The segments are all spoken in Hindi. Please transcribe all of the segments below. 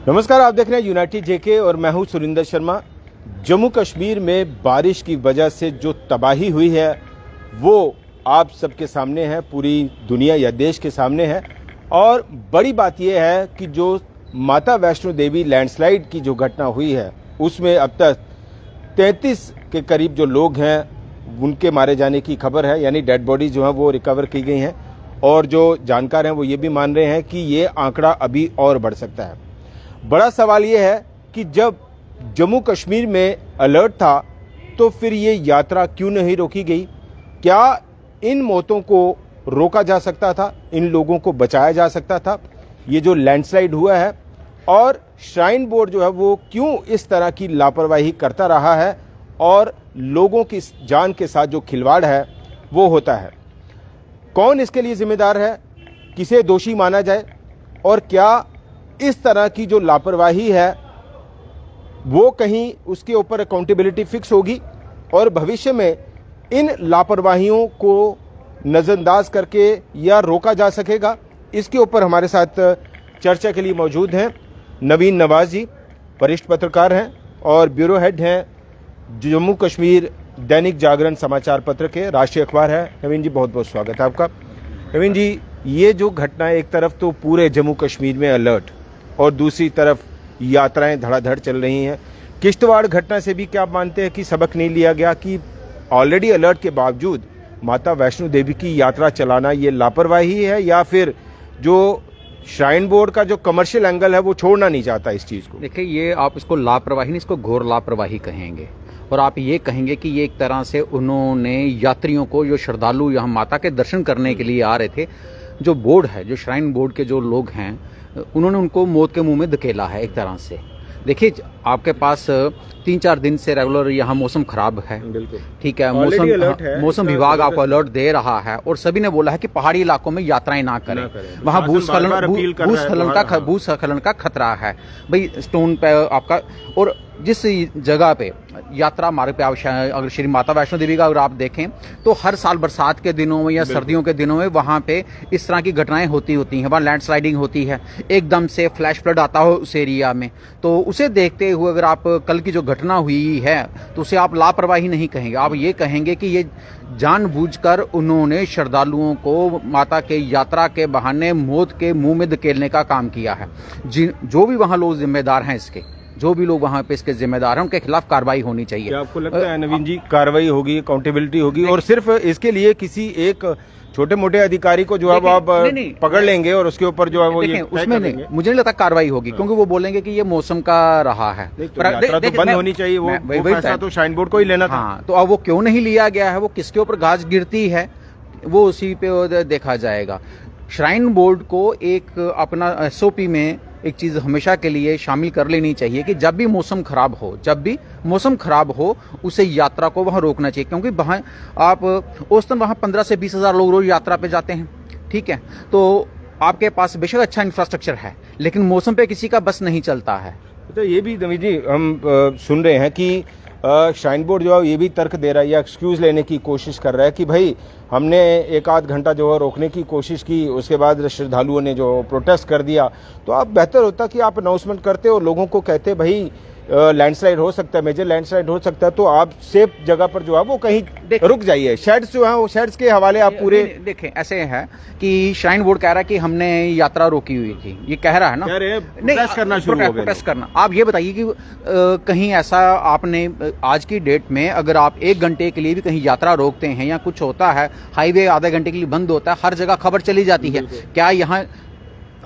नमस्कार, आप देख रहे हैं यूनाइटेड जेके और मैं हूं सुरिंदर शर्मा। जम्मू कश्मीर में बारिश की वजह से जो तबाही हुई है वो आप सबके सामने है, पूरी दुनिया या देश के सामने है। और बड़ी बात यह है कि जो माता वैष्णो देवी लैंडस्लाइड की जो घटना हुई है उसमें अब तक 33 के करीब जो लोग हैं उनके मारे जाने की खबर है, यानी डेड बॉडी जो है वो रिकवर की गई हैं। और जो जानकार हैं वो ये भी मान रहे हैं कि ये आंकड़ा अभी और बढ़ सकता है। बड़ा सवाल ये है कि जब जम्मू कश्मीर में अलर्ट था तो फिर ये यात्रा क्यों नहीं रोकी गई? क्या इन मौतों को रोका जा सकता था? इन लोगों को बचाया जा सकता था? ये जो लैंडस्लाइड हुआ है और श्राइन बोर्ड जो है वो क्यों इस तरह की लापरवाही करता रहा है और लोगों की जान के साथ जो खिलवाड़ है वो होता है? कौन इसके लिए जिम्मेदार है? किसे दोषी माना जाए? और क्या इस तरह की जो लापरवाही है वो कहीं उसके ऊपर अकाउंटेबिलिटी फिक्स होगी और भविष्य में इन लापरवाहियों को नजरअंदाज करके या रोका जा सकेगा? इसके ऊपर हमारे साथ चर्चा के लिए मौजूद हैं नवीन नवाज जी, वरिष्ठ पत्रकार हैं और ब्यूरो हेड हैं जम्मू कश्मीर दैनिक जागरण समाचार पत्र के, राष्ट्रीय अखबार है। नवीन जी, बहुत बहुत स्वागत है आपका। नवीन जी, ये जो घटना, एक तरफ तो पूरे जम्मू कश्मीर में अलर्ट और दूसरी तरफ यात्राएं धड़ाधड़ चल रही हैं। किश्तवाड़ घटना से भी क्या आप मानते हैं कि सबक नहीं लिया गया कि ऑलरेडी अलर्ट के बावजूद माता वैष्णो देवी की यात्रा चलाना ये लापरवाही है, या फिर जो श्राइन बोर्ड का जो कमर्शियल एंगल है वो छोड़ना नहीं चाहता इस चीज़ को? देखिए, ये आप इसको लापरवाही नहीं, इसको घोर लापरवाही कहेंगे। और आप ये कहेंगे कि ये एक तरह से उन्होंने यात्रियों को, जो श्रद्धालु यहाँ माता के दर्शन करने के लिए आ रहे थे, जो बोर्ड है, जो श्राइन बोर्ड के जो लोग हैं, उन्होंने उनको मौत के मुंह में धकेला है एक तरह से। देखिए, आपके पास 3-4 दिन से रेगुलर यहाँ मौसम खराब है, बिल्कुल ठीक है, मौसम विभाग आपको अलर्ट दे रहा है और सभी ने बोला है कि पहाड़ी इलाकों में यात्राएं ना करें, वहाँ भूस्खलन का खतरा है भाई, स्टोन पे आपका। और जिस जगह पे यात्रा मार्ग पे अगर श्री माता वैष्णो देवी का अगर आप देखें तो हर साल बरसात के दिनों में या सर्दियों के दिनों में वहाँ पे इस तरह की घटनाएं होती हैं, वहाँ लैंडस्लाइडिंग होती है, एकदम से फ्लैश फ्लड आता हो उस एरिया में। तो उसे देखते हुए अगर आप कल की जो घटना हुई है तो उसे आप लापरवाही नहीं कहेंगे, आप ये कहेंगे कि ये जानबूझकर उन्होंने श्रद्धालुओं को माता के यात्रा के बहाने मौत के मुंह में धकेलने का काम किया है। जो भी वहाँ लोग जिम्मेदार हैं, इसके जो भी लोग वहाँ पे इसके जिम्मेदार हैं, उनके खिलाफ कार्रवाई होनी चाहिए। क्या आपको लगता है नवीन जी कार्रवाई होगी, अकाउंटेबिलिटी होगी, और सिर्फ इसके लिए किसी एक छोटे मोटे अधिकारी को जो है वो आप पकड़ लेंगे और उसके ऊपर जो है वो ये उसमें नहीं, मुझे नहीं लगता कार्रवाई होगी, क्योंकि वो बोलेंगे कि ये मौसम का रहा है, तो बंद होनी चाहिए, वो फैसला तो श्राइन बोर्ड को ही लेना था। हाँ, तो अब वो क्यों नहीं लिया गया है, वो किसके ऊपर गाज गिरती है, वो उसी पे देखा जाएगा। श्राइन बोर्ड को एक अपना SOP में एक चीज़ हमेशा के लिए शामिल कर लेनी चाहिए कि जब भी मौसम खराब हो उसे यात्रा को वहाँ रोकना चाहिए, क्योंकि वहाँ आप औसतन वहाँ 15 से 20 हज़ार लोग रोज यात्रा पे जाते हैं, ठीक है। तो आपके पास बेशक अच्छा इंफ्रास्ट्रक्चर है, लेकिन मौसम पे किसी का बस नहीं चलता है। तो ये भी नवीन जी हम सुन रहे हैं कि श्राइन बोर्ड जो है ये भी तर्क दे रहा है या एक्सक्यूज लेने की कोशिश कर रहा है कि भाई हमने 1-8 घंटा जो है रोकने की कोशिश की, उसके बाद श्रद्धालुओं ने जो प्रोटेस्ट कर दिया, तो अब बेहतर होता कि आप अनाउंसमेंट करते और लोगों को कहते भाई लैंडस्लाइड हो सकता है, मेजर लैंडस्लाइड हो सकता है, तो आप सेफ जगह पर जो है वो कहीं रुक जाइए। शेड्स जो है वो शेड्स के हवाले आप पूरे देखें। ऐसे है कि श्राइन बोर्ड कह रहा है कि हमने यात्रा रोकी हुई थी, ये कह रहा है ना, प्रोटेस्ट करना। आप ये बताइए कि कहीं ऐसा आपने आज की डेट में अगर आप 1 घंटे के लिए भी कहीं यात्रा रोकते हैं या कुछ होता है, हाईवे आधे घंटे के लिए बंद होता है, हर जगह खबर चली जाती है, क्या यहाँ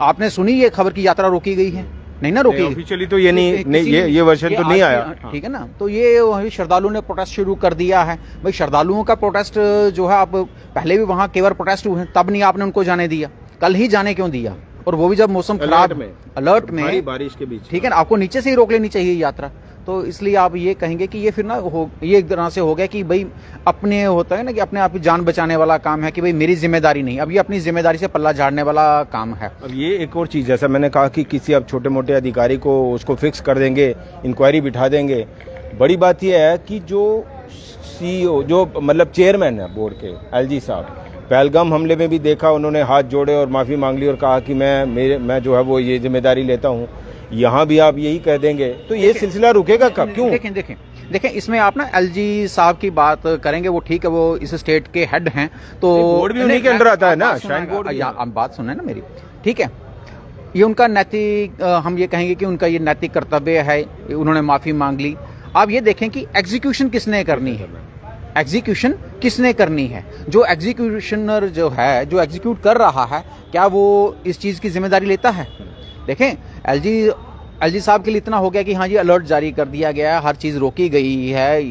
आपने सुनी ये खबर की यात्रा रोकी गई है? नहीं ना रोकी ऑफिशियली, तो ये नहीं ये वर्जन तो नहीं आया, ठीक है ना। तो ये श्रद्धालुओं ने प्रोटेस्ट शुरू कर दिया है भाई। श्रद्धालुओं का प्रोटेस्ट जो है, आप पहले भी वहाँ कई बार प्रोटेस्ट हुए, तब नहीं आपने उनको जाने दिया, कल ही जाने क्यों दिया? और वो भी जब मौसम खराब में, अलर्ट में, बारिश के बीच, ठीक है ना। आपको नीचे से ही रोक लेनी चाहिए यात्रा। तो इसलिए आप ये कहेंगे कि ये फिर ना ये एक तरह से हो गया कि भाई अपने होता है ना कि अपने आप की जान बचाने वाला काम है कि भाई मेरी जिम्मेदारी नहीं, अब ये अपनी जिम्मेदारी से पल्ला झाड़ने वाला काम है। अब ये एक और चीज़, जैसा मैंने कहा कि किसी अब छोटे मोटे अधिकारी को उसको फिक्स कर देंगे, इंक्वायरी बिठा देंगे। बड़ी बात यह है कि जो CEO, जो मतलब चेयरमैन है बोर्ड के, LG साहब, पहलगाम हमले में भी देखा, उन्होंने हाथ जोड़े और माफ़ी मांग ली और कहा कि मैं जो है वो ये जिम्मेदारी लेता हूँ। यहाँ भी आप यही कह देंगे तो ये सिलसिला रुकेगा कब? क्यों? देखें इसमें आप ना एलजी साहब की बात करेंगे, वो ठीक है, वो इस स्टेट के हेड हैं, तो बोर्ड भी उन्हीं के अंडर आता है ना, श्राइन बोर्ड। आप बात सुने ना मेरी, ठीक है, ये उनका नैतिक, हम ये कहेंगे कि उनका ये नैतिक कर्तव्य है, उन्होंने माफी मांग ली। आप ये देखें कि एग्जीक्यूशन किसने करनी है, एग्जीक्यूशन किसने करनी है? जो एग्जीक्यूशनर जो है, जो एग्जीक्यूट कर रहा है, क्या वो इस चीज की जिम्मेदारी लेता है? देखें एलजी साहब के लिए इतना हो गया कि हाँ जी अलर्ट जारी कर दिया गया है, हर चीज रोकी गई है,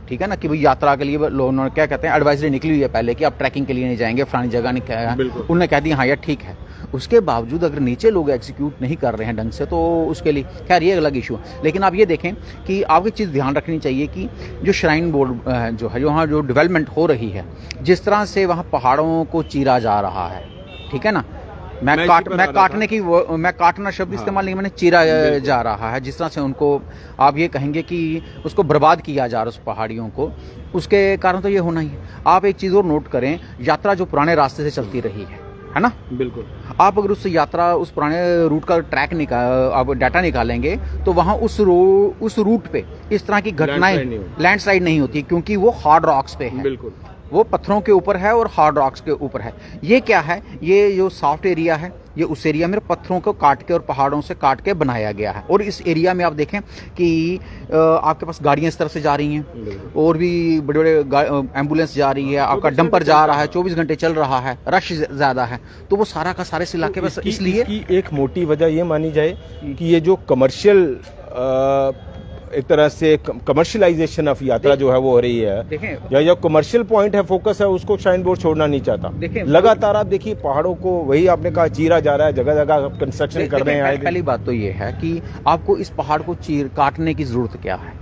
ठीक है ना, कि भाई यात्रा के लिए उन्होंने क्या कहते हैं एडवाइजरी निकली हुई है पहले कि आप ट्रैकिंग के लिए नहीं जाएंगे, फलानी जगह नहीं कहा, उन्होंने कह दिया हाँ यार ठीक है। उसके बावजूद अगर नीचे लोग एग्जीक्यूट नहीं कर रहे हैं ढंग से तो उसके लिए खैर ये अलग इशू है। लेकिन आप ये देखें कि आपको एक चीज़ ध्यान रखनी चाहिए कि जो श्राइन बोर्ड जो है, वहाँ जो डेवलपमेंट हो रही है, जिस तरह से वहाँ पहाड़ों को चीरा जा रहा है, ठीक है ना, मैं काटना शब्द इस्तेमाल नहीं, मैंने चीरा जा रहा है, जिस तरह से उनको आप ये कहेंगे कि उसको बर्बाद किया जा रहा है उस पहाड़ियों को, उसके कारण तो ये होना ही है। आप एक चीज़ और नोट करें, यात्रा जो पुराने रास्ते से चलती रही है ना, बिल्कुल, आप अगर उस यात्रा उस पुराने रूट का ट्रैक आप डाटा निकालेंगे तो वहाँ उस रूट पे इस तरह की घटनाएं लैंडस्लाइड नहीं होती, क्योंकि वो हार्ड रॉक्स पे है, बिल्कुल वो पत्थरों के ऊपर है और हार्ड रॉक्स के ऊपर है। ये क्या है, ये जो सॉफ्ट एरिया है, ये उस एरिया में पत्थरों को काट के और पहाड़ों से काट के बनाया गया है। और इस एरिया में आप देखें कि आपके पास गाड़ियां इस तरफ से जा रही हैं, और भी बड़े बड़े एम्बुलेंस जा रही है, आपका डंपर जा रहा है, 24 घंटे चल रहा है, रश ज्यादा है, तो वो सारा का सारे इस इलाके में इसलिए एक मोटी वजह ये मानी जाए कि ये जो कमर्शियल एक तरह से कमर्शियलाइजेशन ऑफ यात्रा जो है वो हो रही है, या जो कमर्शियल पॉइंट है, फोकस है, उसको श्राइन बोर्ड छोड़ना नहीं चाहता। लगातार आप देखिए पहाड़ों को, वही आपने कहा, चीरा जा रहा है, जगह जगह कंस्ट्रक्शन कर रहे हैं। पहली बात तो ये है कि आपको इस पहाड़ को काटने की जरूरत क्या है,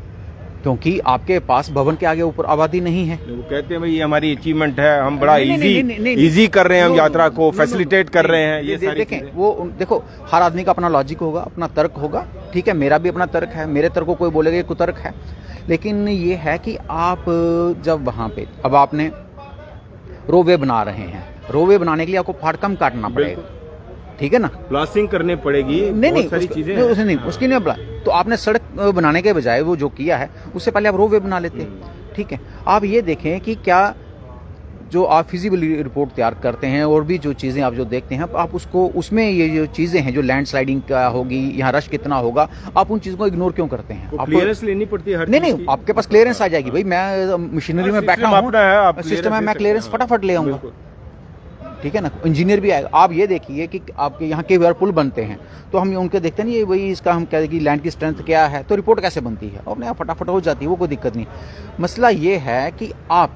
क्योंकि आपके पास भवन के आगे ऊपर आबादी नहीं है। वो कहते हैं भाई ये हमारी अचीवमेंट है, हम बड़ा इजी कर रहे हैं, हम यात्रा को फैसिलिटेट कर रहे हैं। ये देखें, वो देखो हर आदमी का अपना लॉजिक होगा, अपना तर्क होगा, ठीक है, मेरा भी अपना तर्क है, मेरे तर्क को कोई बोलेगा ये कुतर्क है। लेकिन ये है कि आप जब वहां पे अब आपने रोवे बना रहे हैं, रोवे बनाने के लिए आपको पहाड़ कम काटना पड़ेगा, ठीक है ना, प्लास्टिंग करनी पड़ेगी, नहीं सारी चीजें उसकी नहीं बना, तो आपने सड़क बनाने के बजाय वो जो किया है उससे पहले आप रोवे बना लेते, ठीक है। आप ये देखें कि क्या जो आप फिजिबिलिटी रिपोर्ट तैयार करते हैं और भी जो चीजें आप जो देखते हैं, आप उसको उसमें ये जो चीजें हैं, जो लैंडस्लाइडिंग का होगी, यहाँ रश कितना होगा, आप उन चीजों को इग्नोर क्यों करते हैं? आप क्लियरेंस लेनी पड़ती है, नहीं आपके पास क्लियरेंस आ जाएगी, भाई मैं मशीनरी में बैठा हूँ, सिस्टम है, मैं क्लियरेंस फटाफट ले आऊंगा, ठीक है ना, इंजीनियर भी आएगा। आप ये देखिए कि आपके यहाँ के पुल बनते हैं तो हम उनके देखते नहीं, वही इसका हम कहते हैं कि लैंड की स्ट्रेंथ क्या है, तो रिपोर्ट कैसे बनती है, और फटाफट हो जाती है, वो कोई दिक्कत नहीं। मसला ये है कि आप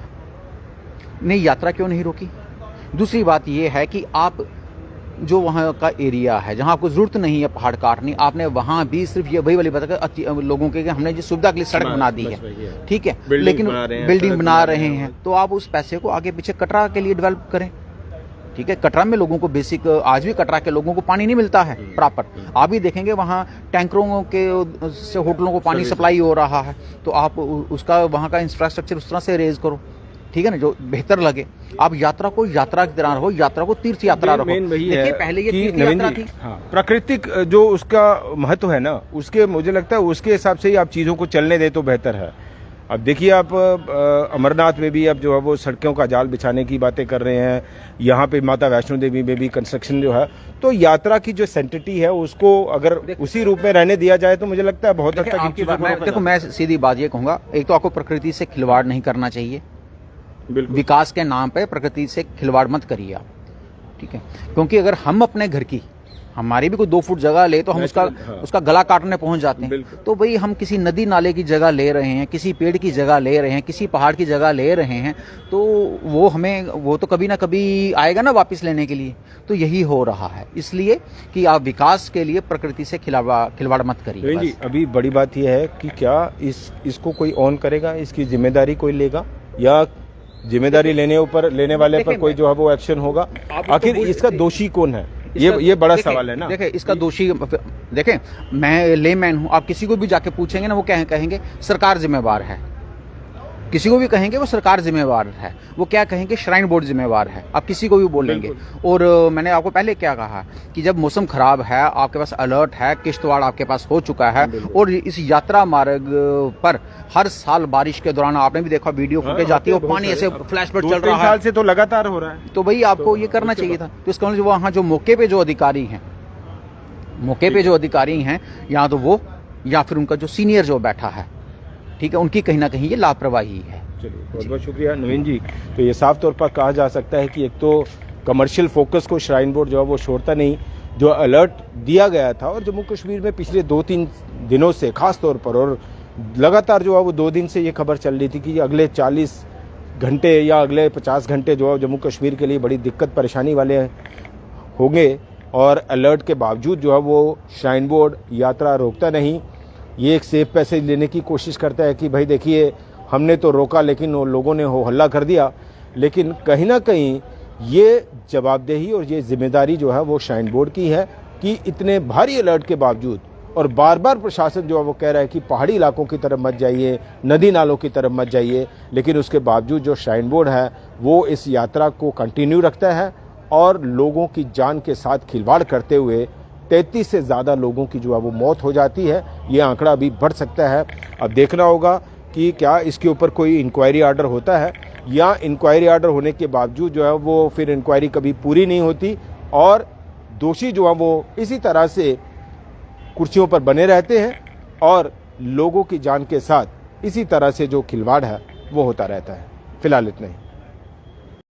ने यात्रा क्यों नहीं रोकी। दूसरी बात ये है कि आप जो वहाँ का एरिया है जहाँ आपको जरूरत नहीं है पहाड़ काटनी, आपने वहाँ भी सिर्फ ये वही वाली बात है लोगों के हमने जिस सुविधा के लिए सड़क बना दी है, ठीक है, लेकिन बिल्डिंग बना रहे हैं, तो आप उस पैसे को आगे पीछे कटरा के लिए डेवलप करें, ठीक है। कटरा में लोगों को बेसिक, आज भी कटरा के लोगों को पानी नहीं मिलता है प्रॉपर, आप भी देखेंगे वहाँ टैंकरों के से होटलों को पानी सप्लाई हो रहा है, तो आप उसका वहाँ का इंफ्रास्ट्रक्चर उस तरह से रेज करो, ठीक है ना, जो बेहतर लगे। आप यात्रा को यात्रा की तरह रखो, यात्रा को तीर्थ यात्रा रखो। देखिए पहले ये तीर्थ यात्रा थी, प्राकृतिक जो उसका महत्व है ना, उसके मुझे लगता है उसके हिसाब से ही आप चीजों को चलने दे तो बेहतर है। अब देखिए आप अमरनाथ में भी अब जो है वो सड़कों का जाल बिछाने की बातें कर रहे हैं, यहाँ पे माता वैष्णो देवी में भी कंस्ट्रक्शन जो है, तो यात्रा की जो सेंटिटी है उसको अगर उसी रूप में रहने दिया जाए तो मुझे लगता है बहुत हद तक। देखो मैं सीधी बात ये कहूँगा, एक तो आपको प्रकृति से खिलवाड़ नहीं करना चाहिए, विकास के नाम पे प्रकृति से खिलवाड़ मत करिए आप, ठीक है, क्योंकि अगर हम अपने घर की, हमारी भी कोई 2 फुट जगह ले तो हम उसका गला काटने पहुंच जाते हैं, तो भाई हम किसी नदी नाले की जगह ले रहे हैं, किसी पेड़ की जगह ले रहे हैं, किसी पहाड़ की जगह ले रहे हैं, तो वो तो कभी ना कभी आएगा ना वापस लेने के लिए। तो यही हो रहा है, इसलिए कि आप विकास के लिए प्रकृति से खिलवाड़ मत करिए। जी अभी बड़ी बात यह है कि क्या इसको कोई ऑन करेगा, इसकी जिम्मेदारी कोई लेगा, या जिम्मेदारी लेने वाले पर कोई जो है वो एक्शन होगा? आखिर इसका दोषी कौन है, ये बड़ा सवाल है ना। देखें इसका दोषी, देखें मैं लेमैन हूं, आप किसी को भी जाके पूछेंगे ना, वो कहेंगे सरकार जिम्मेवार है, किसी को भी कहेंगे वो सरकार जिम्मेवार है, वो क्या कहेंगे श्राइन बोर्ड जिम्मेवार है, आप किसी को भी बोलेंगे। और मैंने आपको पहले क्या कहा कि जब मौसम खराब है, आपके पास अलर्ट है, किश्तवाड़ आपके पास हो चुका है, और इस यात्रा मार्ग पर हर साल बारिश के दौरान आपने भी देखा वीडियो फुटेज आती है और पानी ऐसे फ्लैश फ्लड चल रहा है, साल से तो लगातार हो रहा है। तो भाई आपको ये करना चाहिए था। तो इसका मतलब वहाँ जो मौके पे जो अधिकारी हैं, या तो वो या फिर उनका जो सीनियर जो बैठा है, ठीक है, उनकी कहीं ना कहीं ये लापरवाही है। चलिए, बहुत बहुत शुक्रिया नवीन जी। तो ये साफ तौर पर कहा जा सकता है कि एक तो कमर्शियल फोकस को श्राइन बोर्ड जो है वो छोड़ता नहीं, जो अलर्ट दिया गया था। और जम्मू कश्मीर में पिछले 2-3 दिनों से खास तौर पर, और लगातार जो है वो 2 दिन से ये खबर चल रही थी कि अगले 40 घंटे या अगले 50 घंटे जो है जम्मू कश्मीर के लिए बड़ी दिक्कत परेशानी वाले होंगे। और अलर्ट के बावजूद जो है वो श्राइन बोर्ड यात्रा रोकता नहीं, ये एक सेफ पैसेज लेने की कोशिश करता है कि भाई देखिए हमने तो रोका लेकिन लोगों ने हो हल्ला कर दिया। लेकिन कहीं ना कहीं ये जवाबदेही और ये जिम्मेदारी जो है वो श्राइन बोर्ड की है कि इतने भारी अलर्ट के बावजूद, और बार बार प्रशासन जो है वो कह रहा है कि पहाड़ी इलाकों की तरफ मत जाइए, नदी नालों की तरफ मत जाइए, लेकिन उसके बावजूद जो श्राइन बोर्ड है वो इस यात्रा को कंटिन्यू रखता है और लोगों की जान के साथ खिलवाड़ करते हुए 33 से ज़्यादा लोगों की जो है वो मौत हो जाती है। ये आंकड़ा अभी बढ़ सकता है। अब देखना होगा कि क्या इसके ऊपर कोई इंक्वायरी आर्डर होता है, या इंक्वायरी आर्डर होने के बावजूद जो है वो फिर इंक्वायरी कभी पूरी नहीं होती और दोषी जो है वो इसी तरह से कुर्सियों पर बने रहते हैं और लोगों की जान के साथ इसी तरह से जो खिलवाड़ है वो होता रहता है। फिलहाल इतना ही।